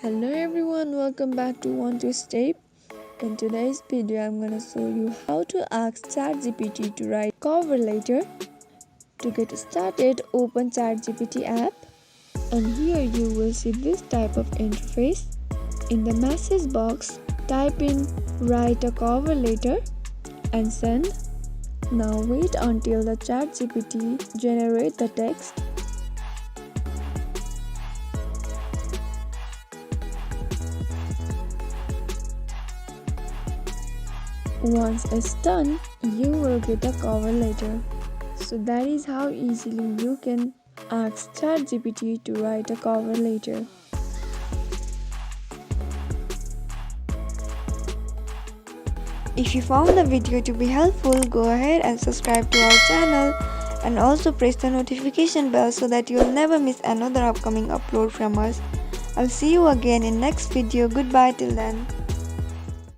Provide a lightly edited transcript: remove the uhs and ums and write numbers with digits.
Hello everyone, welcome back to Want to Step. In today's video, I'm gonna show you how to ask ChatGPT to write cover letter. To get started, open ChatGPT app, and here you will see this type of interface. In the message box, type in write a cover letter and send. Now wait until the ChatGPT generate the text. Once it's done, you will get a cover letter. So that is how easily you can ask ChatGPT to write a cover letter. If you found the video to be helpful, go ahead and subscribe to our channel and also press the notification bell so that you'll never miss another upcoming upload from us. I'll see you again in next video. Goodbye till then.